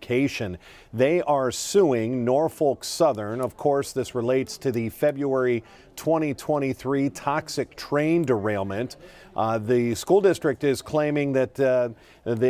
Education. They are suing Norfolk Southern. Of course, this relates to the February 2023 toxic train derailment. The school district is claiming that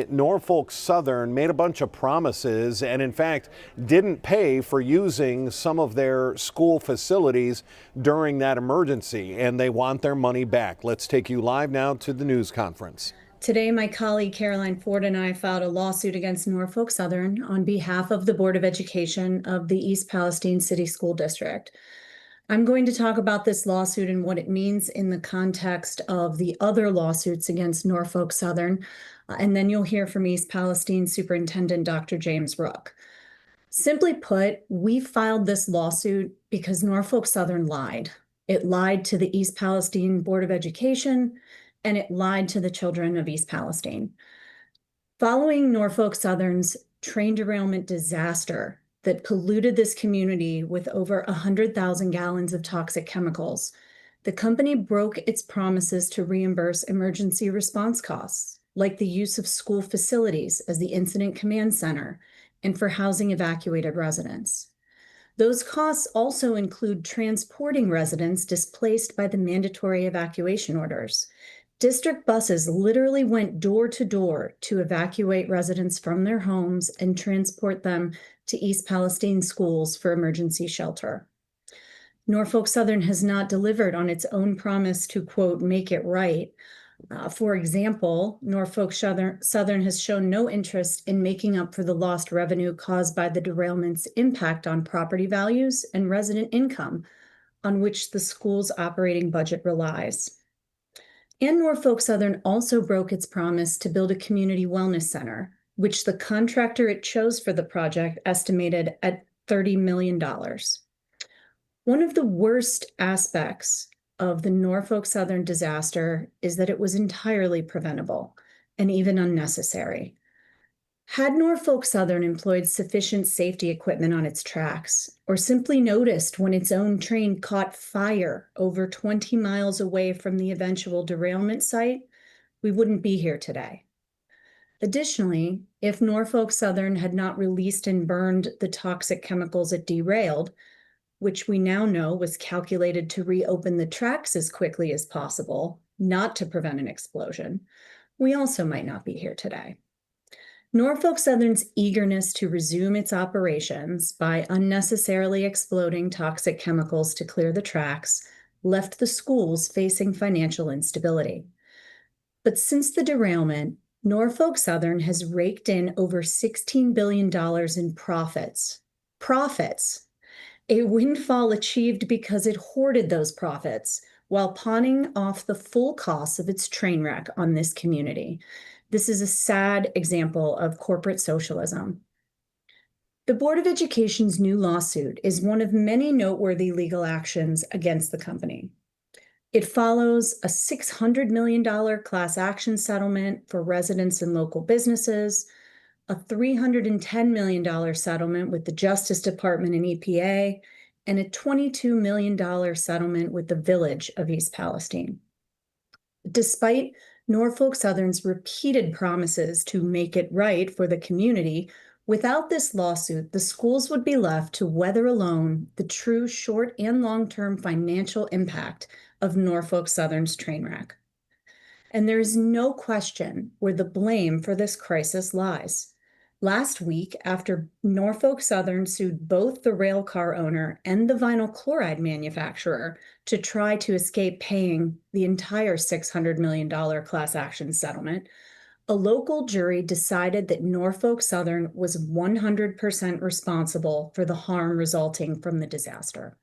Norfolk Southern made a bunch of promises and, in fact, didn't pay for using some of their school facilities during that emergency, and they want their money back. Let's take you live now to the news conference. Today, my colleague Caroline Ford and I filed a lawsuit against Norfolk Southern on behalf of the Board of Education of the East Palestine City School District. I'm going to talk about this lawsuit and what it means in the context of the other lawsuits against Norfolk Southern, and then you'll hear from East Palestine Superintendent Dr. James Rook. Simply put, we filed this lawsuit because Norfolk Southern lied. It lied to the East Palestine Board of Education, and it lied to the children of East Palestine. Following Norfolk Southern's train derailment disaster that polluted this community with over 100,000 gallons of toxic chemicals, the company broke its promises to reimburse emergency response costs, like the use of school facilities as the incident command center and for housing evacuated residents. Those costs also include transporting residents displaced by the mandatory evacuation orders. District buses literally went door to door to evacuate residents from their homes and transport them to East Palestine Schools for emergency shelter. Norfolk Southern has not delivered on its own promise to, quote, make it right. For example, Norfolk Southern has shown no interest in making up for the lost revenue caused by the derailment's impact on property values and resident income, on which the school's operating budget relies. And Norfolk Southern also broke its promise to build a community wellness center, which the contractor it chose for the project estimated at $30 million. One of the worst aspects of the Norfolk Southern disaster is that it was entirely preventable and even unnecessary. Had Norfolk Southern employed sufficient safety equipment on its tracks, or simply noticed when its own train caught fire over 20 miles away from the eventual derailment site, we wouldn't be here today. Additionally, if Norfolk Southern had not released and burned the toxic chemicals it derailed, which we now know was calculated to reopen the tracks as quickly as possible, not to prevent an explosion, we also might not be here today. Norfolk Southern's eagerness to resume its operations by unnecessarily exploding toxic chemicals to clear the tracks left the schools facing financial instability. But since the derailment, Norfolk Southern has raked in over $16 billion in profits. Profits! A windfall achieved because it hoarded those profits while pawning off the full costs of its train wreck on this community. This is a sad example of corporate socialism. The Board of Education's new lawsuit is one of many noteworthy legal actions against the company. It follows a $600 million class action settlement for residents and local businesses, a $310 million settlement with the Justice Department and EPA, and a $22 million settlement with the Village of East Palestine. Despite Norfolk Southern's repeated promises to make it right for the community, without this lawsuit, the schools would be left to weather alone the true short and long-term financial impact of Norfolk Southern's train wreck. And there is no question where the blame for this crisis lies. Last week, after Norfolk Southern sued both the rail car owner and the vinyl chloride manufacturer to try to escape paying the entire $600 million class action settlement, a local jury decided that Norfolk Southern was 100% responsible for the harm resulting from the disaster.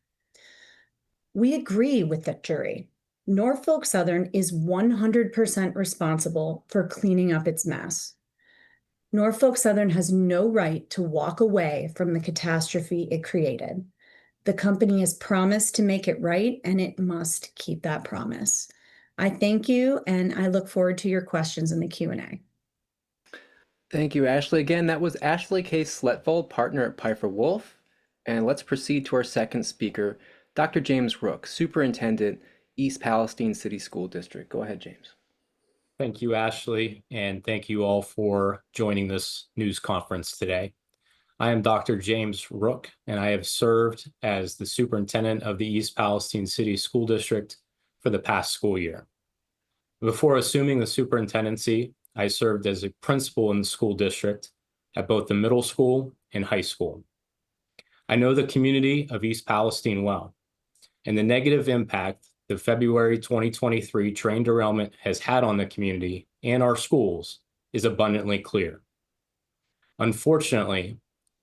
We agree with that jury. Norfolk Southern is 100% responsible for cleaning up its mess. Norfolk Southern has no right to walk away from the catastrophe it created. The company has promised to make it right, and it must keep that promise. I thank you, and I look forward to your questions in the Q&A. Thank you, Ashley. Again, that was Ashley K. Sletvold, partner at Piper Wolf. And let's proceed to our second speaker, Dr. James Rook, Superintendent, East Palestine City School District. Go ahead, James. Thank you, Ashley, and thank you all for joining this news conference today. I am Dr. James Rook, and I have served as the superintendent of the East Palestine City School District for the past school year. Before assuming the superintendency, I served as a principal in the school district at both the middle school and high school. I know the community of East Palestine well, and the negative impact the February 2023 train derailment has had on the community and our schools is abundantly clear. Unfortunately,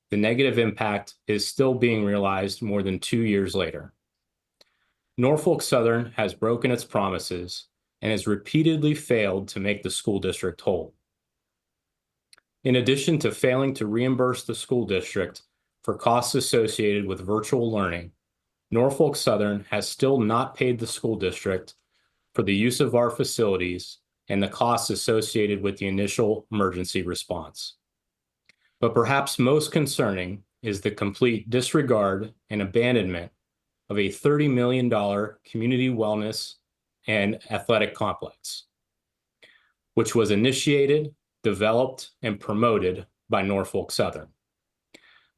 the negative impact is still being realized more than 2 years later. Norfolk Southern has broken its promises and has repeatedly failed to make the school district whole. In addition to failing to reimburse the school district for costs associated with virtual learning, Norfolk Southern has still not paid the school district for the use of our facilities and the costs associated with the initial emergency response. But perhaps most concerning is the complete disregard and abandonment of a $30 million community wellness and athletic complex, which was initiated, developed, and promoted by Norfolk Southern.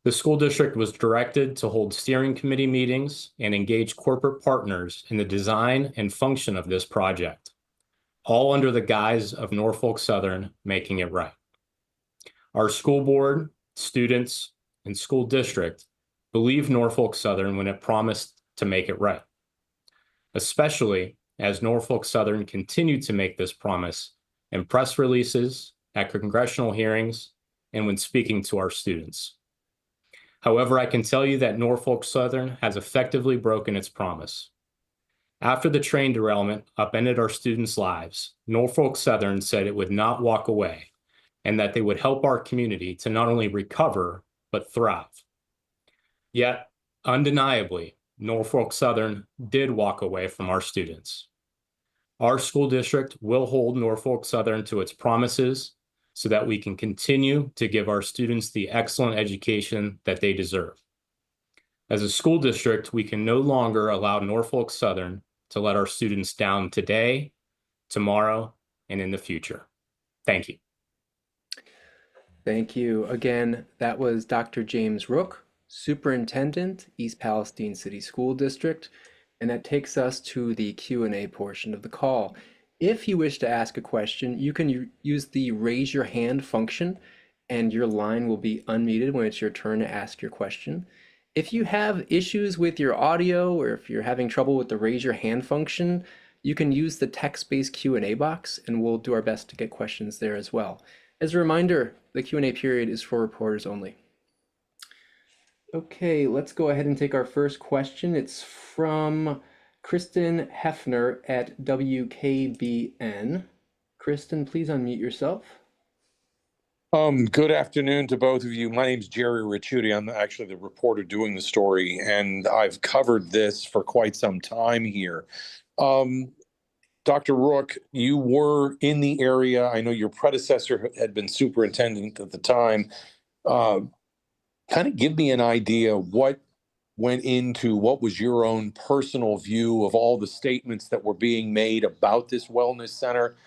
The school district was directed to hold steering committee meetings and engage corporate partners in the design and function of this project, all under the guise of Norfolk Southern making it right. Our school board, students, and school district believed Norfolk Southern when it promised to make it right, especially as Norfolk Southern continued to make this promise in press releases, at congressional hearings, and when speaking to our students. However, I can tell you that Norfolk Southern has effectively broken its promise. After the train derailment upended our students' lives, Norfolk Southern said it would not walk away and that they would help our community to not only recover, but thrive. Yet, undeniably, Norfolk Southern did walk away from our students. Our school district will hold Norfolk Southern to its promises so that we can continue to give our students the excellent education that they deserve. As a school district, we can no longer allow Norfolk Southern to let our students down today, tomorrow, and in the future. Thank you. Thank you. Again, that was Dr. James Rook, Superintendent, East Palestine City School District, and that takes us to the Q&A portion of the call. If you wish to ask a question, you can use the raise your hand function, and your line will be unmuted when it's your turn to ask your question. If you have issues with your audio, or if you're having trouble with the raise your hand function, you can use the text-based Q&A box, and we'll do our best to get questions there as well. As a reminder, the Q&A period is for reporters only. Okay, let's go ahead and take our first question. It's from Kristen Hefner at WKBN. Kristen, please unmute yourself. Good afternoon to both of you. My name's Jerry Ricciuti. I'm actually the reporter doing the story, and I've covered this for quite some time here. Dr. Rook, you were in the area. I know your predecessor had been superintendent at the time. Kind of give me an idea what went into what was your own personal view of all the statements that were being made about this wellness center,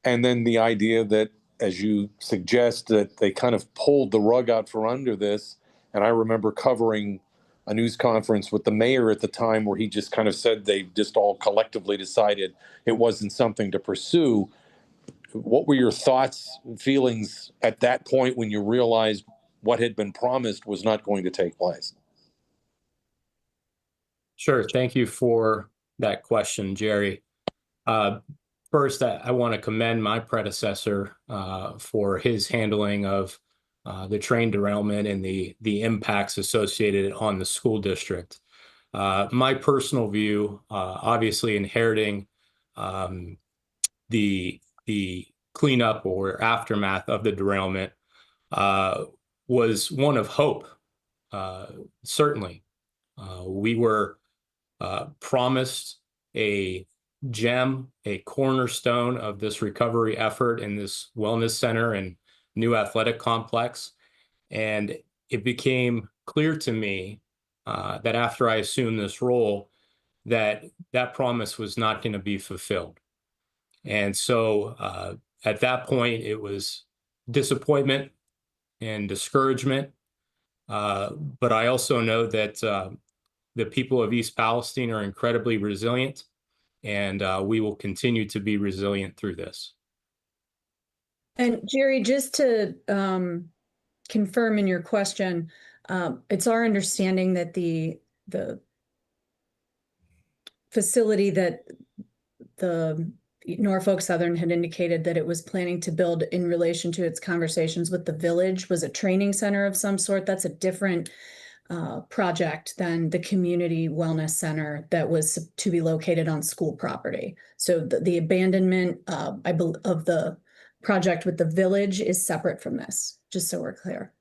and then the idea that, as you suggest, that they kind of pulled the rug out from under this. And I remember covering a news conference with the mayor at the time where he just kind of said they just all collectively decided it wasn't something to pursue. What were your thoughts, feelings at that point when you realized what had been promised was not going to take place? Sure. Thank you for that question, Jerry. First, I want to commend my predecessor for his handling of the train derailment and the impacts associated on the school district. My personal view, obviously inheriting the cleanup or aftermath of the derailment, was one of hope. Certainly, we were promised a gem, a cornerstone of this recovery effort in this wellness center and new athletic complex. And it became clear to me that after I assumed this role, that promise was not going to be fulfilled. And so at that point, it was disappointment and discouragement. But I also know that the people of East Palestine are incredibly resilient, and we will continue to be resilient through this. And Jerry, just to confirm in your question, it's our understanding that the facility that the Norfolk Southern had indicated that it was planning to build in relation to its conversations with the village was a training center of some sort. That's a different project than the community wellness center that was to be located on school property. So the abandonment of the project with the village is separate from this, just so we're clear.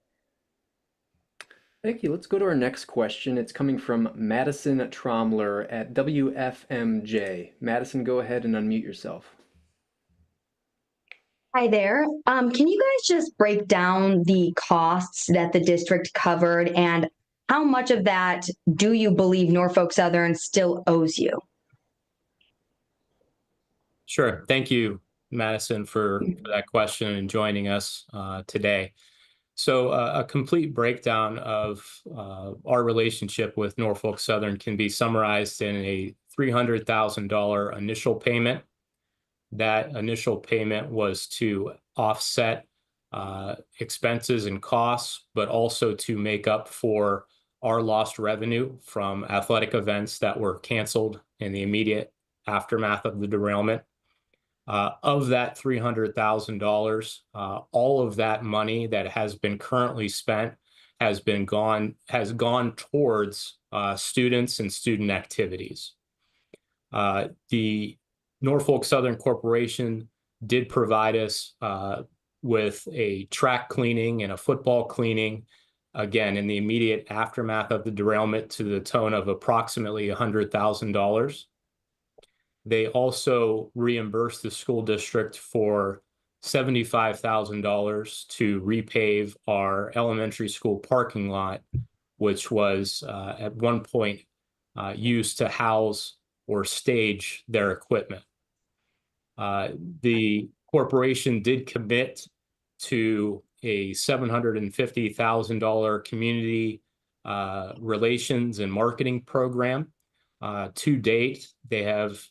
Thank you. Let's go to our next question. It's coming from Madison Tromler at WFMJ. Madison, go ahead and unmute yourself. Hi there. Can you guys just break down the costs that the district covered and how much of that do you believe Norfolk Southern still owes you? Sure. Thank you, Madison, for that question and joining us today. So a complete breakdown of our relationship with Norfolk Southern can be summarized in a $300,000 initial payment. That initial payment was to offset expenses and costs, but also to make up for our lost revenue from athletic events that were canceled in the immediate aftermath of the derailment. Of that $300,000, all of that money that has been currently spent has gone towards students and student activities. The Norfolk Southern Corporation did provide us with a track cleaning and a football cleaning, again, in the immediate aftermath of the derailment to the tune of approximately $100,000. They also reimbursed the school district for $75,000 to repave our elementary school parking lot, which was at one point used to house or stage their equipment. The corporation did commit to a $750,000 community relations and marketing program. To date, they have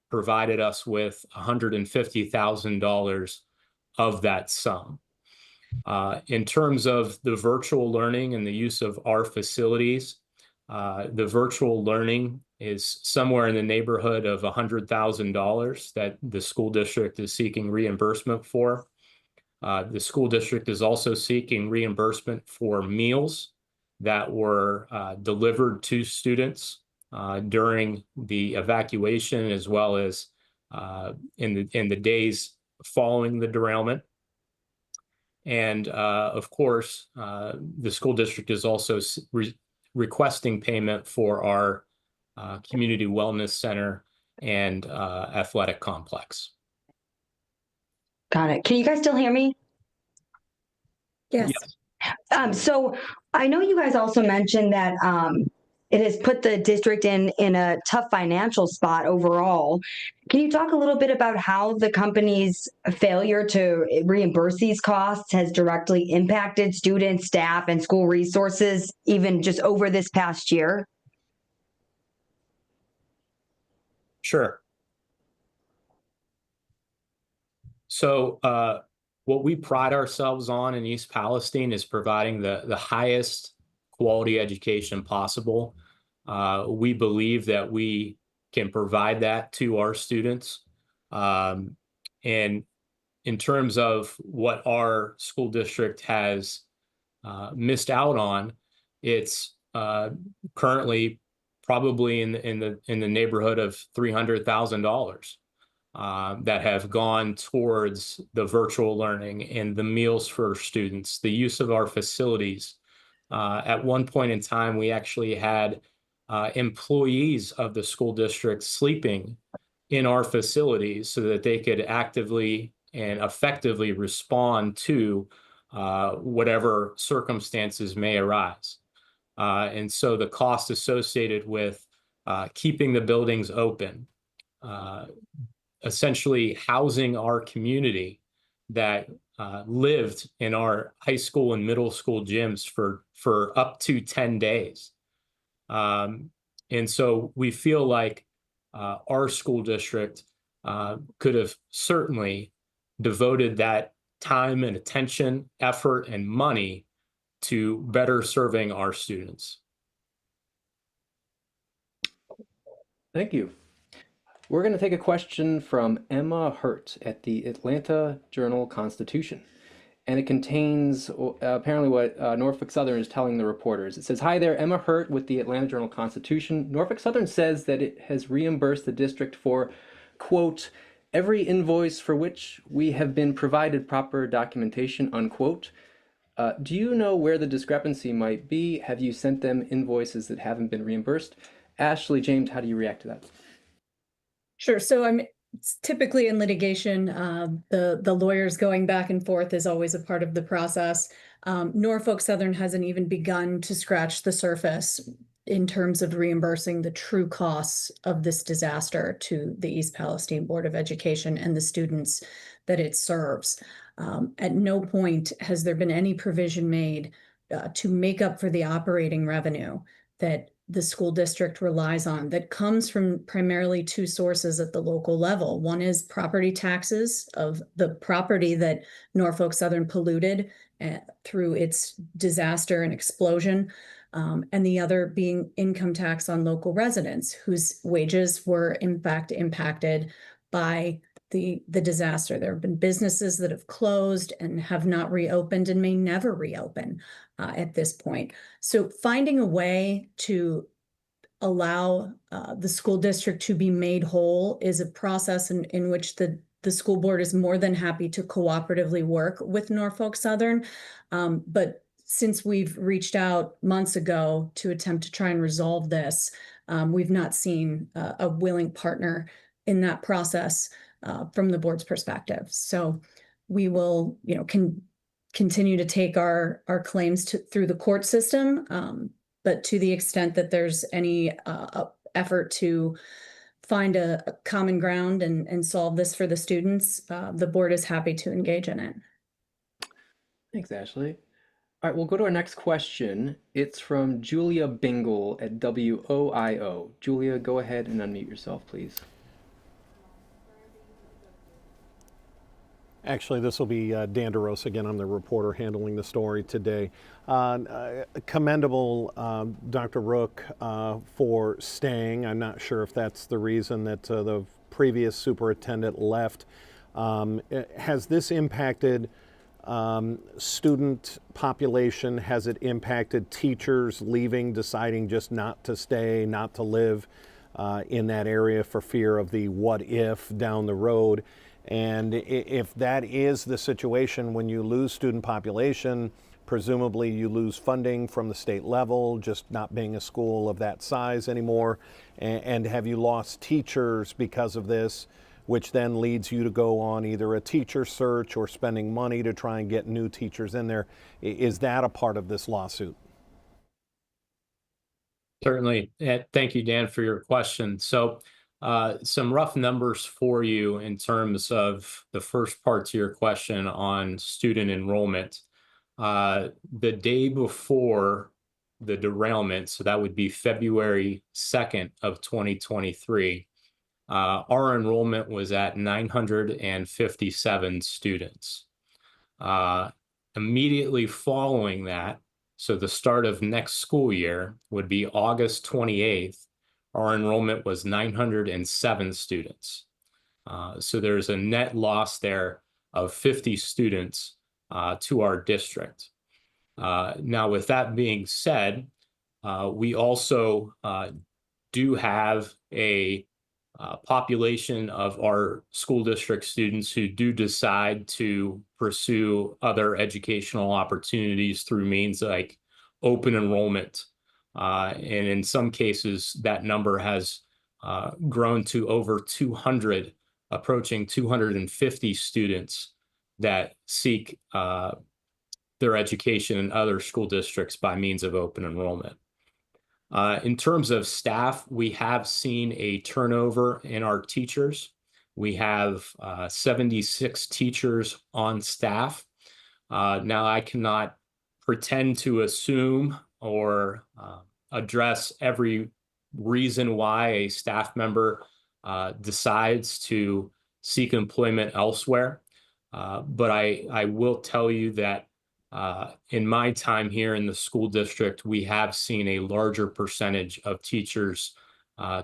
provided us with $150,000 of that sum. In terms of the virtual learning and the use of our facilities, the virtual learning is somewhere in the neighborhood of $100,000 that the school district is seeking reimbursement for. The school district is also seeking reimbursement for meals that were delivered to students during the evacuation, as well as in the days following the derailment. And of course, the school district is also requesting payment for our community wellness center and athletic complex. Got it. Can you guys still hear me? Yes. So I know you guys also mentioned that it has put the district in a tough financial spot overall. Can you talk a little bit about how the company's failure to reimburse these costs has directly impacted students, staff, and school resources, even just over this past year? Sure. So what we pride ourselves on in East Palestine is providing the highest quality education possible. We believe that we can provide that to our students. And in terms of what our school district has missed out on, it's currently probably in the neighborhood of $300,000 that have gone towards the virtual learning and the meals for students, the use of our facilities. At one point in time, we actually had employees of the school district sleeping in our facilities so that they could actively and effectively respond to whatever circumstances may arise. And so the cost associated with keeping the buildings open, essentially housing our community that lived in our high school and middle school gyms for up to 10 days. And so we feel like our school district could have certainly devoted that time and attention, effort, and money to better serving our students. Thank you. We're going to take a question from Emma Hurt at the Atlanta Journal-Constitution. And it contains apparently what Norfolk Southern is telling the reporters. It says, "Hi there, Emma Hurt with the Atlanta Journal-Constitution. Norfolk Southern says that it has reimbursed the district for, quote, every invoice for which we have been provided proper documentation, unquote. Do you know where the discrepancy might be? Have you sent them invoices that haven't been reimbursed?" Ashley, James, how do you react to that? Sure. So typically in litigation, the lawyers going back and forth is always a part of the process. Norfolk Southern hasn't even begun to scratch the surface in terms of reimbursing the true costs of this disaster to the East Palestine Board of Education and the students that it serves. At no point has there been any provision made to make up for the operating revenue that the school district relies on, that comes from primarily two sources at the local level. One is property taxes of the property that Norfolk Southern polluted through its disaster and explosion, and the other being income tax on local residents whose wages were in fact impacted by the disaster. There have been businesses that have closed and have not reopened and may never reopen at this point. So finding a way to allow the school district to be made whole is a process in which the school board is more than happy to cooperatively work with Norfolk Southern. But since we've reached out months ago to attempt to try and resolve this, we've not seen a willing partner in that process from the board's perspective. So we will, continue to take our claims through the court system. But to the extent that there's any effort to find a common ground and solve this for the students, the board is happy to engage in it. Thanks, Ashley. All right, we'll go to our next question. It's from Julia Bingle at WOIO. Julia, go ahead and unmute yourself, please. Actually, this will be Dan DeRosa again. I'm the reporter handling the story today. Commendable, Dr. Rook, for staying. I'm not sure if that's the reason that the previous superintendent left. Has this impacted student population? Has it impacted teachers leaving, deciding just not to stay, not to live in that area for fear of the what if down the road? And if that is the situation, when you lose student population, presumably you lose funding from the state level, just not being a school of that size anymore. And have you lost teachers because of this, which then leads you to go on either a teacher search or spending money to try and get new teachers in there? Is that a part of this lawsuit? Certainly. Thank you, Dan, for your question. So some rough numbers for you in terms of the first part to your question on student enrollment. The day before the derailment, so that would be February 2nd of 2023, our enrollment was at 957 students. Immediately following that, so the start of next school year would be August 28th, our enrollment was 907 students. So there's a net loss there of 50 students to our district. Now, with that being said, we also do have a population of our school district students who do decide to pursue other educational opportunities through means like open enrollment. And in some cases, that number has grown to over 200, approaching 250 students that seek their education in other school districts by means of open enrollment. In terms of staff, we have seen a turnover in our teachers. We have 76 teachers on staff Now, I cannot pretend to assume or address every reason why a staff member decides to seek employment elsewhere. But I will tell you that in my time here in the school district, we have seen a larger percentage of teachers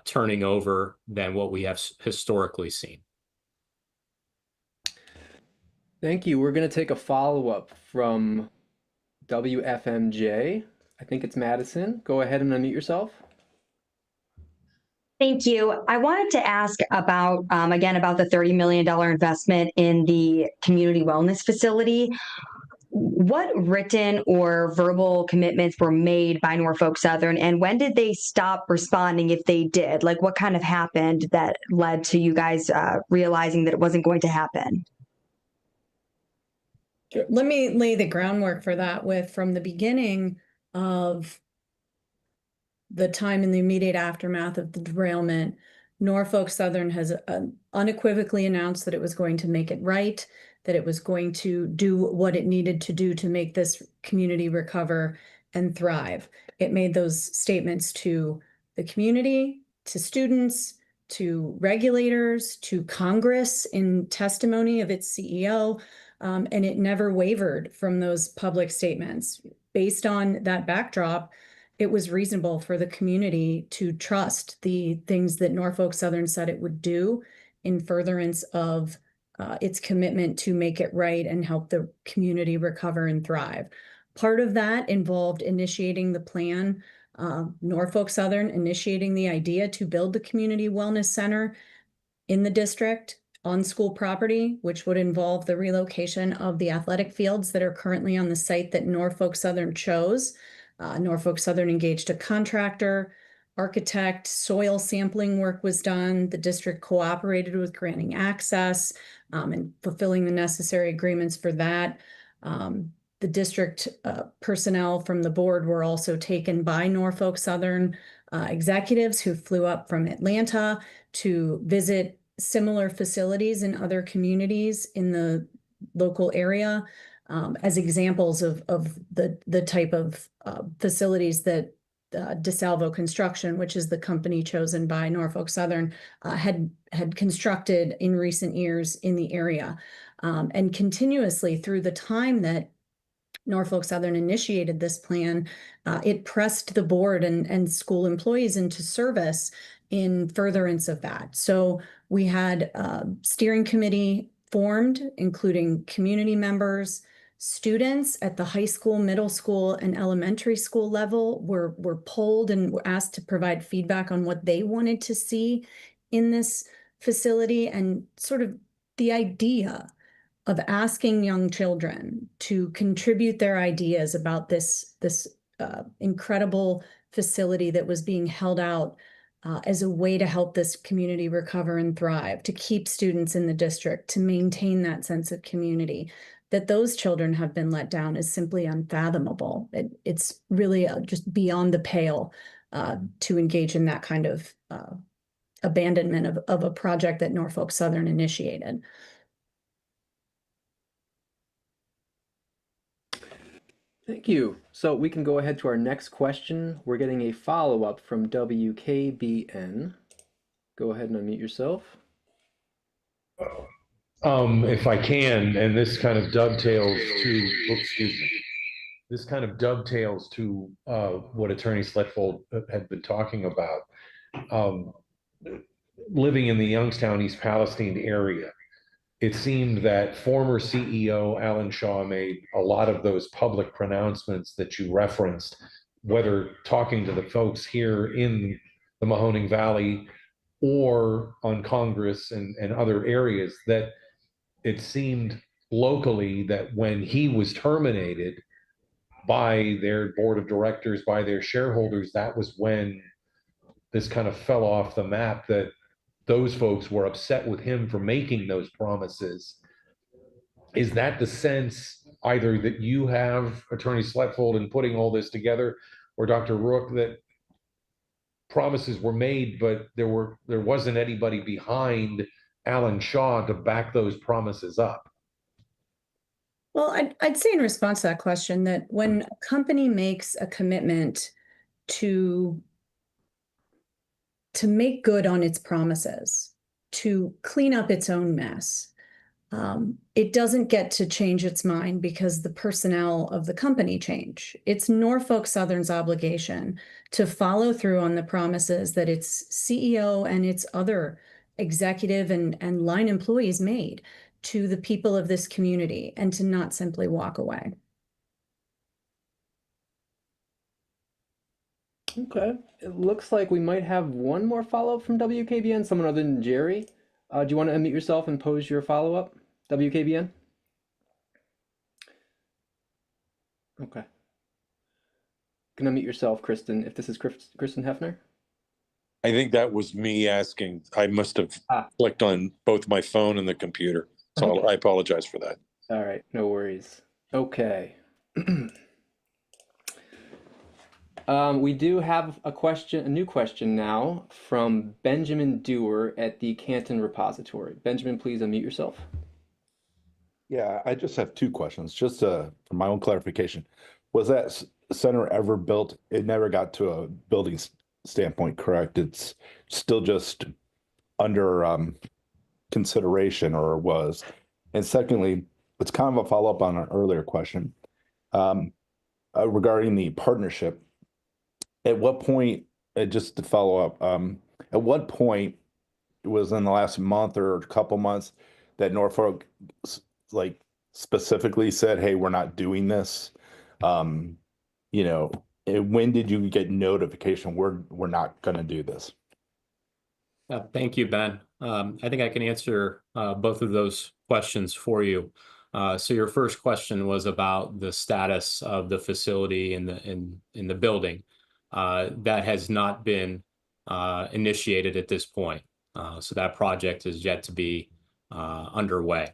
turning over than what we have historically seen. Thank you. We're going to take a follow-up from WFMJ. I think it's Madison. Go ahead and unmute yourself. Thank you. I wanted to ask about, again, about the $30 million investment in the community wellness facility. What written or verbal commitments were made by Norfolk Southern, and when did they stop responding if they did? Like, what kind of happened that led to you guys realizing that it wasn't going to happen? Let me lay the groundwork for that from the beginning of the time in the immediate aftermath of the derailment. Norfolk Southern has unequivocally announced that it was going to make it right, that it was going to do what it needed to do to make this community recover and thrive. It made those statements to the community, to students, to regulators, to Congress in testimony of its CEO, and it never wavered from those public statements. Based on that backdrop, it was reasonable for the community to trust the things that Norfolk Southern said it would do in furtherance of its commitment to make it right and help the community recover and thrive. Part of that involved initiating the plan, Norfolk Southern initiating the idea to build the community wellness center in the district on school property, which would involve the relocation of the athletic fields that are currently on the site that Norfolk Southern chose. Norfolk Southern engaged a contractor, architect, soil sampling work was done. The district cooperated with granting access and fulfilling the necessary agreements for that. The district personnel from the board were also taken by Norfolk Southern executives who flew up from Atlanta to visit similar facilities in other communities in the local area. As examples of the type of facilities that DeSalvo Construction, which is the company chosen by Norfolk Southern, had constructed in recent years in the area. And continuously through the time that Norfolk Southern initiated this plan, it pressed the board and school employees into service in furtherance of that. So we had a steering committee formed, including community members. Students at the high school, middle school, and elementary school level were polled and were asked to provide feedback on what they wanted to see in this facility, and sort of the idea of asking young children to contribute their ideas about this incredible facility that was being held out as a way to help this community recover and thrive, to keep students in the district, to maintain that sense of community. That those children have been let down is simply unfathomable. It's really just beyond the pale to engage in that kind of abandonment of a project that Norfolk Southern initiated. Thank you. So we can go ahead to our next question. We're getting a follow-up from WKBN. Go ahead and unmute yourself. If I can, and this kind of dovetails to, excuse me, this kind of dovetails to what Attorney Sletfold had been talking about. Living in the Youngstown, East Palestine area, it seemed that former CEO Alan Shaw made a lot of those public pronouncements that you referenced, whether talking to the folks here in the Mahoning Valley or on Congress and other areas, that it seemed locally that when he was terminated by their board of directors, by their shareholders, that was when this kind of fell off the map, that those folks were upset with him for making those promises. Is that the sense either that you have, Attorney Sletfold, in putting all this together, or Dr. Rook, that promises were made, but there wasn't anybody behind Alan Shaw to back those promises up? Well, I'd say in response to that question that when a company makes a commitment to make good on its promises, to clean up its own mess, it doesn't get to change its mind because the personnel of the company change. It's Norfolk Southern's obligation to follow through on the promises that its CEO and its other executive and line employees made to the people of this community, and to not simply walk away. Okay. It looks like we might have one more follow-up from WKBN, someone other than Jerry. Do you want to unmute yourself and pose your follow-up, WKBN? Okay. You can unmute yourself, Kristen, if this is Kristen Hefner. I think that was me asking. I must have clicked on both my phone and the computer. So I apologize for that. All right, no worries. Okay. We do have a new question now from Benjamin Dewar at the Canton Repository. Benjamin, please unmute yourself. Yeah, I just have two questions, just for my own clarification. Was that center ever built? It never got to a building standpoint, correct? It's still just under consideration, or was. And secondly, it's kind of a follow-up on an earlier question regarding the partnership. At what point, just to follow up, at what point it was in the last month or a couple months that Norfolk like specifically said, hey, we're not doing this? You know, when did you get notification we're not going to do this? Thank you, Ben. I think I can answer both of those questions for you. So your first question was about the status of the facility in the building. That has not been initiated at this point. So that project is yet to be underway.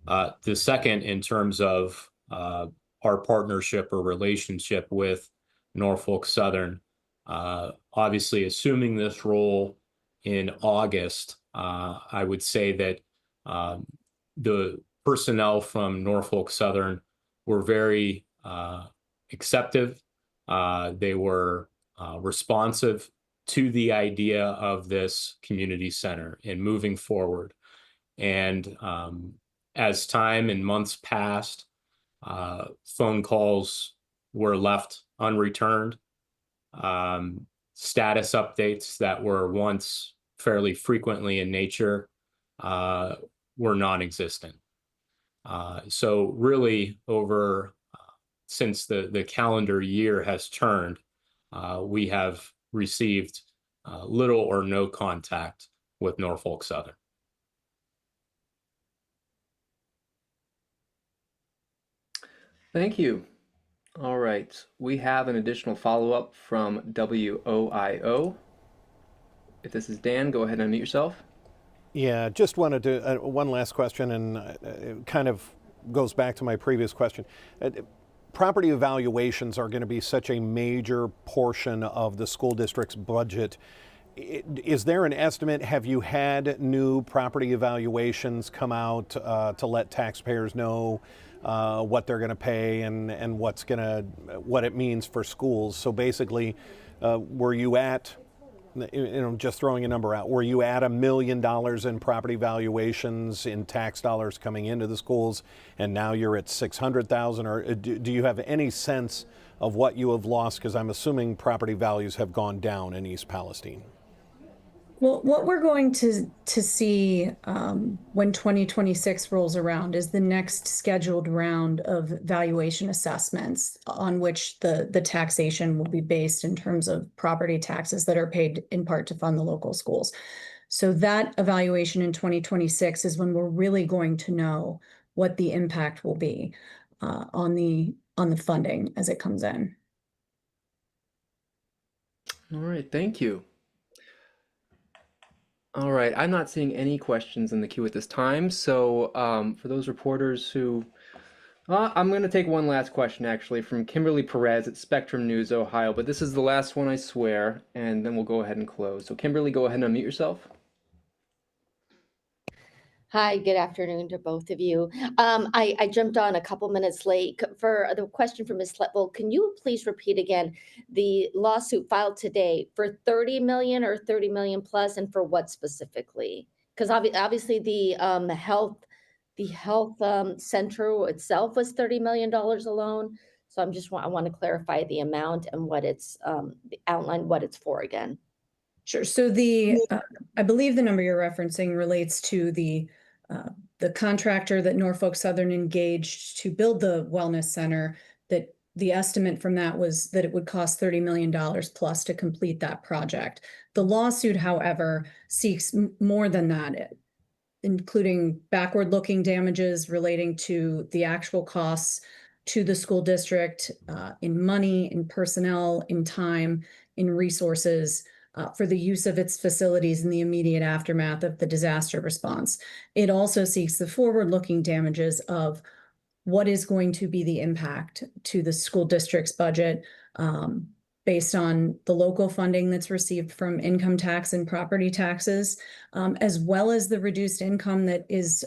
The second, in terms of our partnership or relationship with Norfolk Southern, obviously assuming this role in August, I would say that the personnel from Norfolk Southern were very acceptive. They were responsive to the idea of this community center and moving forward. And as time and months passed, phone calls were left unreturned. Status updates that were once fairly frequently in nature were non-existent. So really, since the calendar year has turned, we have received little or no contact with Norfolk Southern. Thank you. All right, we have an additional follow-up from WOIO. If this is Dan, go ahead and unmute yourself. Yeah, just wanted to, one last question, and it kind of goes back to my previous question. Property evaluations are going to be such a major portion of the school district's budget. Is there an estimate? Have you had new property evaluations come out to let taxpayers know what they're going to pay and what it means for schools? So basically, were you at, just throwing a number out, were you at $1 million in property valuations in tax dollars coming into the schools, and now you're at 600,000? Or do you have any sense of what you have lost? Because I'm assuming property values have gone down in East Palestine. Well, what we're going to see when 2026 rolls around is the next scheduled round of valuation assessments on which the taxation will be based in terms of property taxes that are paid in part to fund the local schools. So that evaluation in 2026 is when we're really going to know what the impact will be on the funding as it comes in. All right, thank you. All right, I'm not seeing any questions in the queue at this time. So for those reporters who, I'm going to take one last question actually from Kimberly Perez at Spectrum News, Ohio. But this is the last one, I swear, and then we'll go ahead and close. So Kimberly, go ahead and unmute yourself. Hi, good afternoon to both of you. I jumped on a couple minutes late for the question for Ms. Letwell. Can you please repeat again the lawsuit filed today for 30 million or 30 million plus, and for what specifically? Because obviously the health center itself was $30 million alone. So I want to clarify the amount and what it's outline what it's for again. Sure. So I believe the number you're referencing relates to the contractor that Norfolk Southern engaged to build the wellness center. That the estimate from that was that it would cost $30 million plus to complete that project. The lawsuit, however, seeks more than that, including backward-looking damages relating to the actual costs to the school district in money, in personnel, in time, in resources, for the use of its facilities in the immediate aftermath of the disaster response. It also seeks the forward-looking damages of what is going to be the impact to the school district's budget based on the local funding that's received from income tax and property taxes, as well as the reduced income that is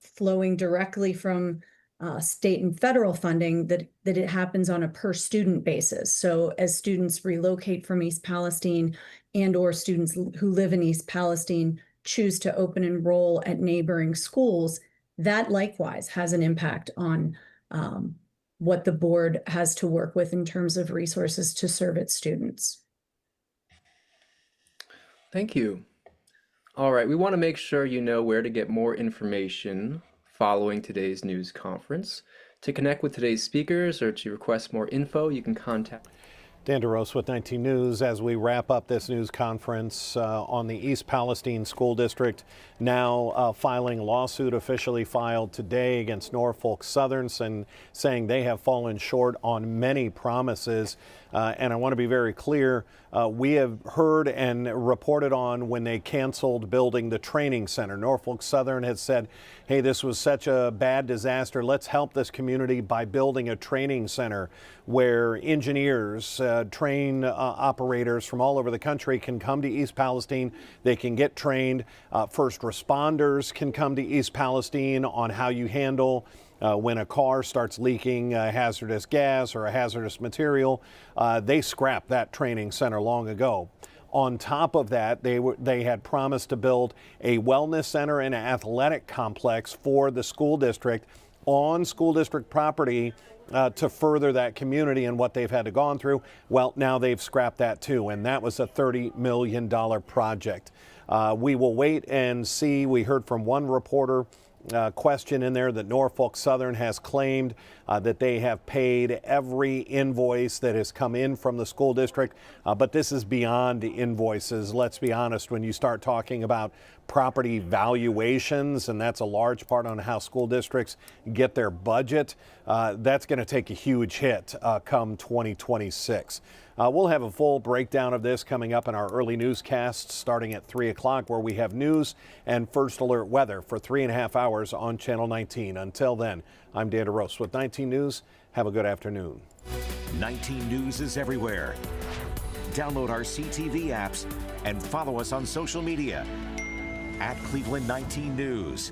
flowing directly from state and federal funding that it happens on a per student basis. So as students relocate from East Palestine and or students who live in East Palestine choose to open enroll at neighboring schools, that likewise has an impact on what the board has to work with in terms of resources to serve its students. Thank you. All right, we want to make sure you know where to get more information following today's news conference. To connect with today's speakers or to request more info, you can contact Dan DeRose with 19 News as we wrap up this news conference on the East Palestine School District, now filing lawsuit officially filed today against Norfolk Southern, saying they have fallen short on many promises. And I want to be very clear, we have heard and reported on when they canceled building the training center. Norfolk Southern has said, hey, this was such a bad disaster. Let's help this community by building a training center where engineers, train operators from all over the country can come to East Palestine. They can get trained. First responders can come to East Palestine on how you handle when a car starts leaking hazardous gas or a hazardous material. They scrapped that training center long ago. On top of that, they had promised to build a wellness center and an athletic complex for the school district on school district property to further that community and what they've had to gone through. Well, now they've scrapped that too, and that was a $30 million project. We will wait and see. We heard from one reporter question in there that Norfolk Southern has claimed that they have paid every invoice that has come in from the school district, but this is beyond the invoices. Let's be honest, when you start talking about property valuations, and that's a large part on how school districts get their budget, that's going to take a huge hit come 2026. We'll have a full breakdown of this coming up in our early newscasts starting at 3 o'clock, where we have news and first alert weather for 3.5 hours on Channel 19. Until then, I'm Dan DeRose with 19 News. Have a good afternoon. 19 News is everywhere. Download our CTV apps and follow us on social media at Cleveland 19 News.